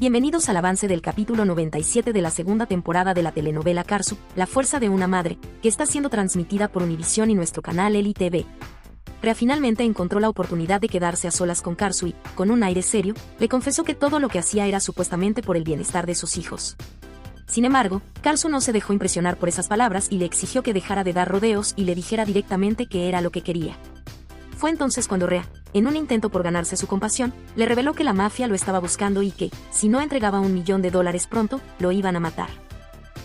Bienvenidos al avance del capítulo 97 de la segunda temporada de la telenovela Karsu, La fuerza de una madre, que está siendo transmitida por Univisión y nuestro canal Eli TV. Rhea finalmente encontró la oportunidad de quedarse a solas con Karsu y, con un aire serio, le confesó que todo lo que hacía era supuestamente por el bienestar de sus hijos. Sin embargo, Karsu no se dejó impresionar por esas palabras y le exigió que dejara de dar rodeos y le dijera directamente qué era lo que quería. Fue entonces cuando Rhea, en un intento por ganarse su compasión, le reveló que la mafia lo estaba buscando y que, si no entregaba $1 millón pronto, lo iban a matar.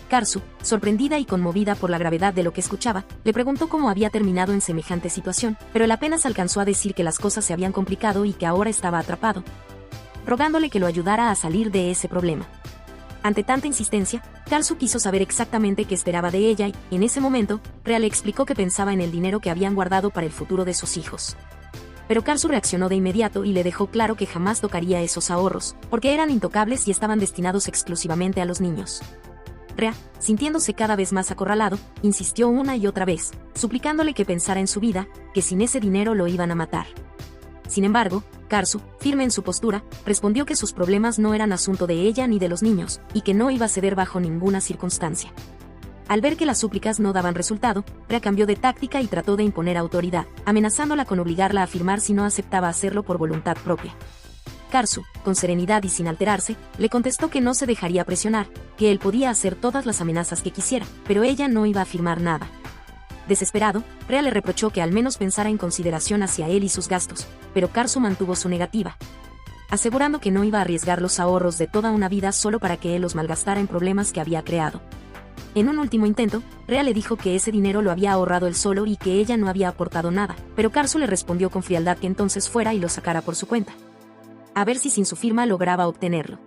Karsu, sorprendida y conmovida por la gravedad de lo que escuchaba, le preguntó cómo había terminado en semejante situación, pero él apenas alcanzó a decir que las cosas se habían complicado y que ahora estaba atrapado, rogándole que lo ayudara a salir de ese problema. Ante tanta insistencia, Karsu quiso saber exactamente qué esperaba de ella y, en ese momento, Rhea le explicó que pensaba en el dinero que habían guardado para el futuro de sus hijos. Pero Karsu reaccionó de inmediato y le dejó claro que jamás tocaría esos ahorros, porque eran intocables y estaban destinados exclusivamente a los niños. Rhea, sintiéndose cada vez más acorralado, insistió una y otra vez, suplicándole que pensara en su vida, que sin ese dinero lo iban a matar. Sin embargo, Karsu, firme en su postura, respondió que sus problemas no eran asunto de ella ni de los niños, y que no iba a ceder bajo ninguna circunstancia. Al ver que las súplicas no daban resultado, Rhea cambió de táctica y trató de imponer autoridad, amenazándola con obligarla a firmar si no aceptaba hacerlo por voluntad propia. Karsu, con serenidad y sin alterarse, le contestó que no se dejaría presionar, que él podía hacer todas las amenazas que quisiera, pero ella no iba a firmar nada. Desesperado, Rhea le reprochó que al menos pensara en consideración hacia él y sus gastos, pero Karsu mantuvo su negativa, asegurando que no iba a arriesgar los ahorros de toda una vida solo para que él los malgastara en problemas que había creado. En un último intento, Rhea le dijo que ese dinero lo había ahorrado él solo y que ella no había aportado nada, pero Karsu le respondió con frialdad que entonces fuera y lo sacara por su cuenta, a ver si sin su firma lograba obtenerlo.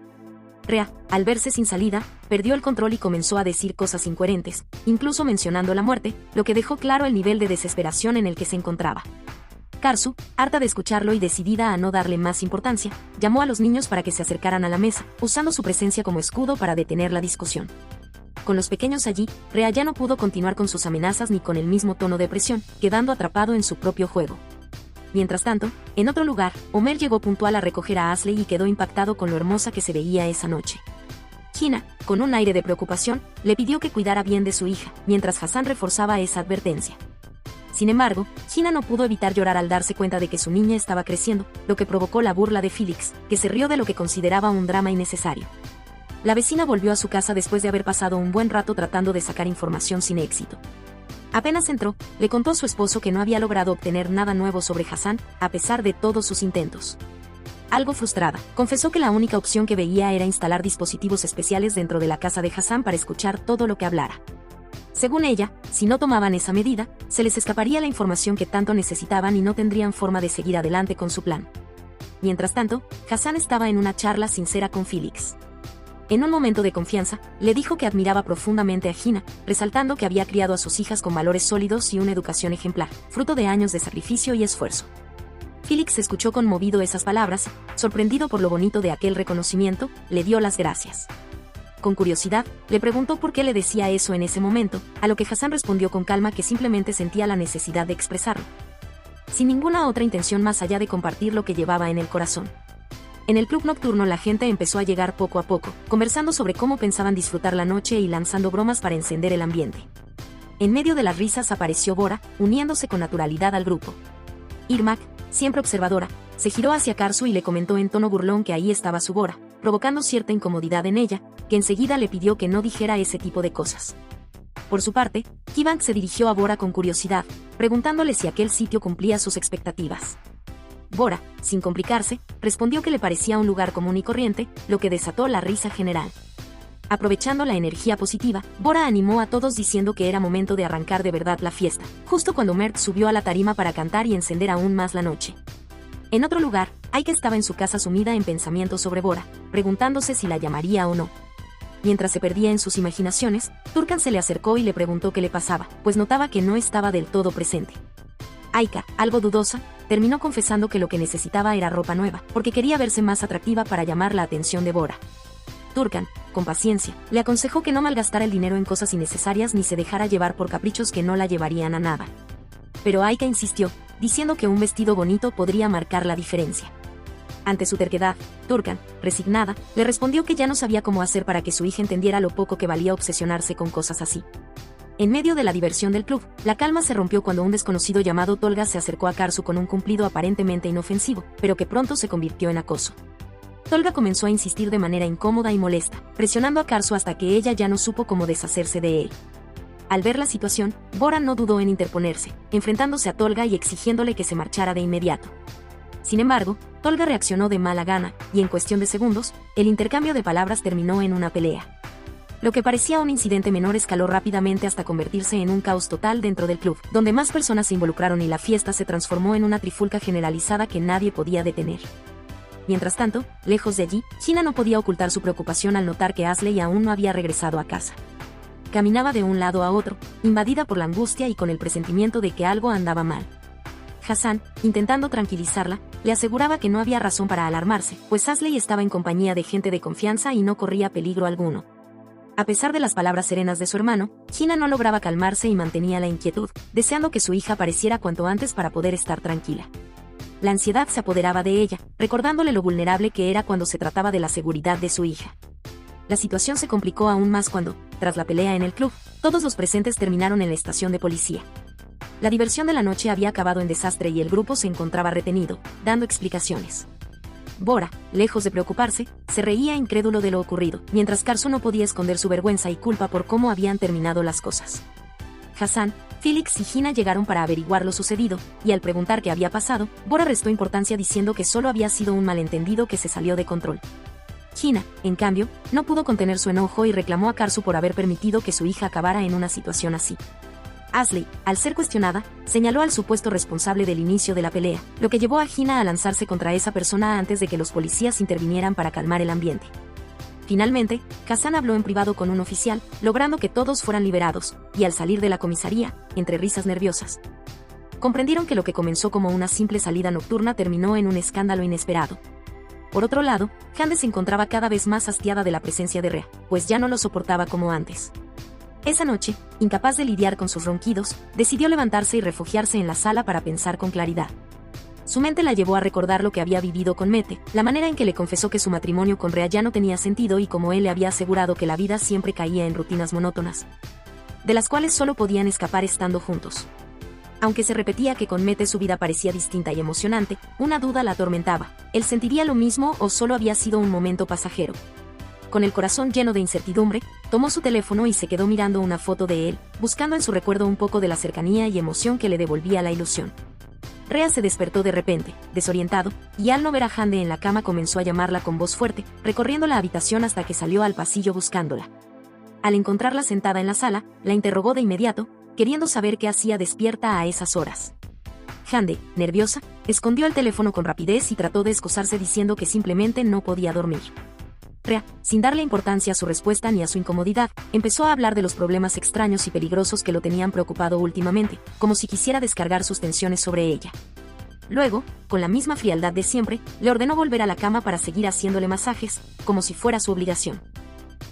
Rhea, al verse sin salida, perdió el control y comenzó a decir cosas incoherentes, incluso mencionando la muerte, lo que dejó claro el nivel de desesperación en el que se encontraba. Karsu, harta de escucharlo y decidida a no darle más importancia, llamó a los niños para que se acercaran a la mesa, usando su presencia como escudo para detener la discusión. Con los pequeños allí, Rhea ya no pudo continuar con sus amenazas ni con el mismo tono de presión, quedando atrapado en su propio juego. Mientras tanto, en otro lugar, Homer llegó puntual a recoger a Ashley y quedó impactado con lo hermosa que se veía esa noche. Hina, con un aire de preocupación, le pidió que cuidara bien de su hija, mientras Hassan reforzaba esa advertencia. Sin embargo, Hina no pudo evitar llorar al darse cuenta de que su niña estaba creciendo, lo que provocó la burla de Felix, que se rió de lo que consideraba un drama innecesario. La vecina volvió a su casa después de haber pasado un buen rato tratando de sacar información sin éxito. Apenas entró, le contó a su esposo que no había logrado obtener nada nuevo sobre Hassan, a pesar de todos sus intentos. Algo frustrada, confesó que la única opción que veía era instalar dispositivos especiales dentro de la casa de Hassan para escuchar todo lo que hablara. Según ella, si no tomaban esa medida, se les escaparía la información que tanto necesitaban y no tendrían forma de seguir adelante con su plan. Mientras tanto, Hassan estaba en una charla sincera con Felix. En un momento de confianza, le dijo que admiraba profundamente a Hina, resaltando que había criado a sus hijas con valores sólidos y una educación ejemplar, fruto de años de sacrificio y esfuerzo. Felix escuchó conmovido esas palabras, sorprendido por lo bonito de aquel reconocimiento, le dio las gracias. Con curiosidad, le preguntó por qué le decía eso en ese momento, a lo que Hassan respondió con calma que simplemente sentía la necesidad de expresarlo, sin ninguna otra intención más allá de compartir lo que llevaba en el corazón. En el club nocturno la gente empezó a llegar poco a poco, conversando sobre cómo pensaban disfrutar la noche y lanzando bromas para encender el ambiente. En medio de las risas apareció Bora, uniéndose con naturalidad al grupo. Irmak, siempre observadora, se giró hacia Karsu y le comentó en tono burlón que ahí estaba su Bora, provocando cierta incomodidad en ella, que enseguida le pidió que no dijera ese tipo de cosas. Por su parte, Kivang se dirigió a Bora con curiosidad, preguntándole si aquel sitio cumplía sus expectativas. Bora, sin complicarse, respondió que le parecía un lugar común y corriente, lo que desató la risa general. Aprovechando la energía positiva, Bora animó a todos diciendo que era momento de arrancar de verdad la fiesta, justo cuando Mert subió a la tarima para cantar y encender aún más la noche. En otro lugar, Aika estaba en su casa sumida en pensamientos sobre Bora, preguntándose si la llamaría o no. Mientras se perdía en sus imaginaciones, Turkan se le acercó y le preguntó qué le pasaba, pues notaba que no estaba del todo presente. Aika, algo dudosa, terminó confesando que lo que necesitaba era ropa nueva, porque quería verse más atractiva para llamar la atención de Bora. Turkan, con paciencia, le aconsejó que no malgastara el dinero en cosas innecesarias ni se dejara llevar por caprichos que no la llevarían a nada. Pero Aika insistió, diciendo que un vestido bonito podría marcar la diferencia. Ante su terquedad, Turkan, resignada, le respondió que ya no sabía cómo hacer para que su hija entendiera lo poco que valía obsesionarse con cosas así. En medio de la diversión del club, la calma se rompió cuando un desconocido llamado Tolga se acercó a Karsu con un cumplido aparentemente inofensivo, pero que pronto se convirtió en acoso. Tolga comenzó a insistir de manera incómoda y molesta, presionando a Karsu hasta que ella ya no supo cómo deshacerse de él. Al ver la situación, Bora no dudó en interponerse, enfrentándose a Tolga y exigiéndole que se marchara de inmediato. Sin embargo, Tolga reaccionó de mala gana, y en cuestión de segundos, el intercambio de palabras terminó en una pelea. Lo que parecía un incidente menor escaló rápidamente hasta convertirse en un caos total dentro del club, donde más personas se involucraron y la fiesta se transformó en una trifulca generalizada que nadie podía detener. Mientras tanto, lejos de allí, Hina no podía ocultar su preocupación al notar que Ashley aún no había regresado a casa. Caminaba de un lado a otro, invadida por la angustia y con el presentimiento de que algo andaba mal. Hassan, intentando tranquilizarla, le aseguraba que no había razón para alarmarse, pues Ashley estaba en compañía de gente de confianza y no corría peligro alguno. A pesar de las palabras serenas de su hermano, Hina no lograba calmarse y mantenía la inquietud, deseando que su hija apareciera cuanto antes para poder estar tranquila. La ansiedad se apoderaba de ella, recordándole lo vulnerable que era cuando se trataba de la seguridad de su hija. La situación se complicó aún más cuando, tras la pelea en el club, todos los presentes terminaron en la estación de policía. La diversión de la noche había acabado en desastre y el grupo se encontraba retenido, dando explicaciones. Bora, lejos de preocuparse, se reía incrédulo de lo ocurrido, mientras Karsu no podía esconder su vergüenza y culpa por cómo habían terminado las cosas. Hassan, Felix y Hina llegaron para averiguar lo sucedido, y al preguntar qué había pasado, Bora restó importancia diciendo que solo había sido un malentendido que se salió de control. Hina, en cambio, no pudo contener su enojo y reclamó a Karsu por haber permitido que su hija acabara en una situación así. Ashley, al ser cuestionada, señaló al supuesto responsable del inicio de la pelea, lo que llevó a Hina a lanzarse contra esa persona antes de que los policías intervinieran para calmar el ambiente. Finalmente, Hassan habló en privado con un oficial, logrando que todos fueran liberados, y al salir de la comisaría, entre risas nerviosas, comprendieron que lo que comenzó como una simple salida nocturna terminó en un escándalo inesperado. Por otro lado, Hande se encontraba cada vez más hastiada de la presencia de Rea, pues ya no lo soportaba como antes. Esa noche, incapaz de lidiar con sus ronquidos, decidió levantarse y refugiarse en la sala para pensar con claridad. Su mente la llevó a recordar lo que había vivido con Mete, la manera en que le confesó que su matrimonio con Rea ya no tenía sentido y como él le había asegurado que la vida siempre caía en rutinas monótonas, de las cuales solo podían escapar estando juntos. Aunque se repetía que con Mete su vida parecía distinta y emocionante, una duda la atormentaba. ¿Él sentiría lo mismo o solo había sido un momento pasajero? Con el corazón lleno de incertidumbre, tomó su teléfono y se quedó mirando una foto de él, buscando en su recuerdo un poco de la cercanía y emoción que le devolvía la ilusión. Rea se despertó de repente, desorientado, y al no ver a Hande en la cama comenzó a llamarla con voz fuerte, recorriendo la habitación hasta que salió al pasillo buscándola. Al encontrarla sentada en la sala, la interrogó de inmediato, queriendo saber qué hacía despierta a esas horas. Hande, nerviosa, escondió el teléfono con rapidez y trató de excusarse diciendo que simplemente no podía dormir. Rea, sin darle importancia a su respuesta ni a su incomodidad, empezó a hablar de los problemas extraños y peligrosos que lo tenían preocupado últimamente, como si quisiera descargar sus tensiones sobre ella. Luego, con la misma frialdad de siempre, le ordenó volver a la cama para seguir haciéndole masajes, como si fuera su obligación.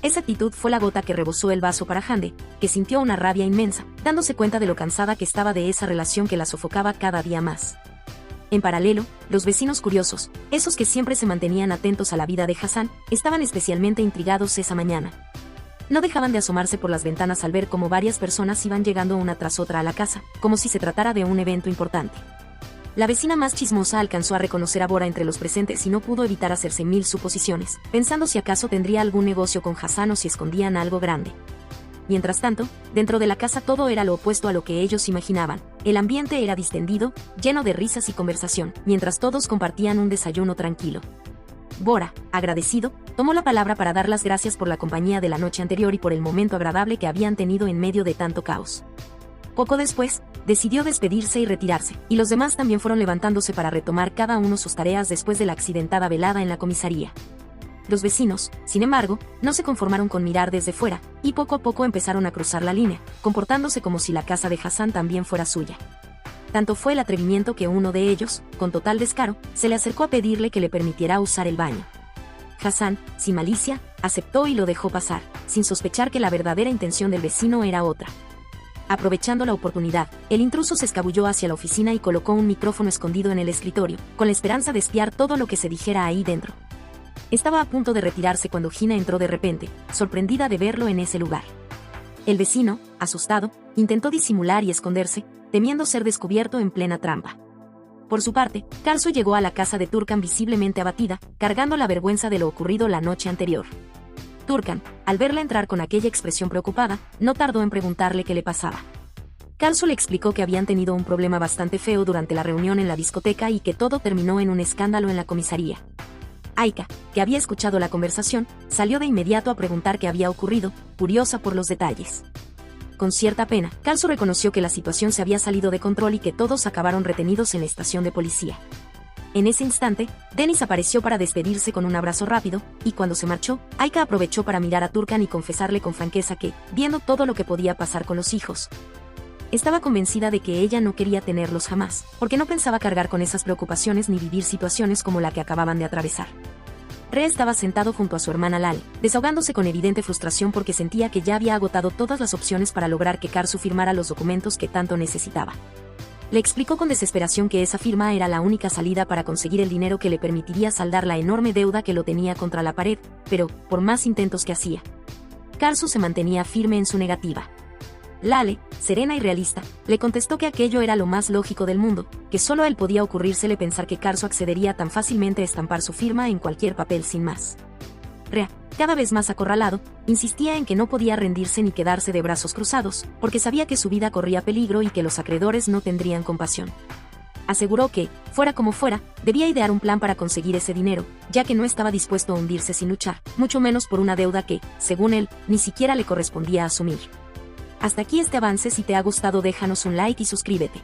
Esa actitud fue la gota que rebosó el vaso para Hande, que sintió una rabia inmensa, dándose cuenta de lo cansada que estaba de esa relación que la sofocaba cada día más. En paralelo, los vecinos curiosos, esos que siempre se mantenían atentos a la vida de Hassan, estaban especialmente intrigados esa mañana. No dejaban de asomarse por las ventanas al ver cómo varias personas iban llegando una tras otra a la casa, como si se tratara de un evento importante. La vecina más chismosa alcanzó a reconocer a Bora entre los presentes y no pudo evitar hacerse mil suposiciones, pensando si acaso tendría algún negocio con Hassan o si escondían algo grande. Mientras tanto, dentro de la casa todo era lo opuesto a lo que ellos imaginaban. El ambiente era distendido, lleno de risas y conversación, mientras todos compartían un desayuno tranquilo. Bora, agradecido, tomó la palabra para dar las gracias por la compañía de la noche anterior y por el momento agradable que habían tenido en medio de tanto caos. Poco después, decidió despedirse y retirarse, y los demás también fueron levantándose para retomar cada uno sus tareas después de la accidentada velada en la comisaría. Los vecinos, sin embargo, no se conformaron con mirar desde fuera, y poco a poco empezaron a cruzar la línea, comportándose como si la casa de Hassan también fuera suya. Tanto fue el atrevimiento que uno de ellos, con total descaro, se le acercó a pedirle que le permitiera usar el baño. Hassan, sin malicia, aceptó y lo dejó pasar, sin sospechar que la verdadera intención del vecino era otra. Aprovechando la oportunidad, el intruso se escabulló hacia la oficina y colocó un micrófono escondido en el escritorio, con la esperanza de espiar todo lo que se dijera ahí dentro. Estaba a punto de retirarse cuando Gina entró de repente, sorprendida de verlo en ese lugar. El vecino, asustado, intentó disimular y esconderse, temiendo ser descubierto en plena trampa. Por su parte, Karsu llegó a la casa de Turkan visiblemente abatida, cargando la vergüenza de lo ocurrido la noche anterior. Turkan, al verla entrar con aquella expresión preocupada, no tardó en preguntarle qué le pasaba. Karsu le explicó que habían tenido un problema bastante feo durante la reunión en la discoteca y que todo terminó en un escándalo en la comisaría. Aika, que había escuchado la conversación, salió de inmediato a preguntar qué había ocurrido, curiosa por los detalles. Con cierta pena, Karsu reconoció que la situación se había salido de control y que todos acabaron retenidos en la estación de policía. En ese instante, Dennis apareció para despedirse con un abrazo rápido, y cuando se marchó, Aika aprovechó para mirar a Turkan y confesarle con franqueza que, viendo todo lo que podía pasar con los hijos, estaba convencida de que ella no quería tenerlos jamás, porque no pensaba cargar con esas preocupaciones ni vivir situaciones como la que acababan de atravesar. Re estaba sentado junto a su hermana Lale, desahogándose con evidente frustración porque sentía que ya había agotado todas las opciones para lograr que Karsu firmara los documentos que tanto necesitaba. Le explicó con desesperación que esa firma era la única salida para conseguir el dinero que le permitiría saldar la enorme deuda que lo tenía contra la pared, pero, por más intentos que hacía, Karsu se mantenía firme en su negativa. Lale, serena y realista, le contestó que aquello era lo más lógico del mundo, que solo a él podía ocurrírsele pensar que Karsu accedería tan fácilmente a estampar su firma en cualquier papel sin más. Rea, cada vez más acorralado, insistía en que no podía rendirse ni quedarse de brazos cruzados, porque sabía que su vida corría peligro y que los acreedores no tendrían compasión. Aseguró que, fuera como fuera, debía idear un plan para conseguir ese dinero, ya que no estaba dispuesto a hundirse sin luchar, mucho menos por una deuda que, según él, ni siquiera le correspondía asumir. Hasta aquí este avance. Si te ha gustado déjanos un like y suscríbete.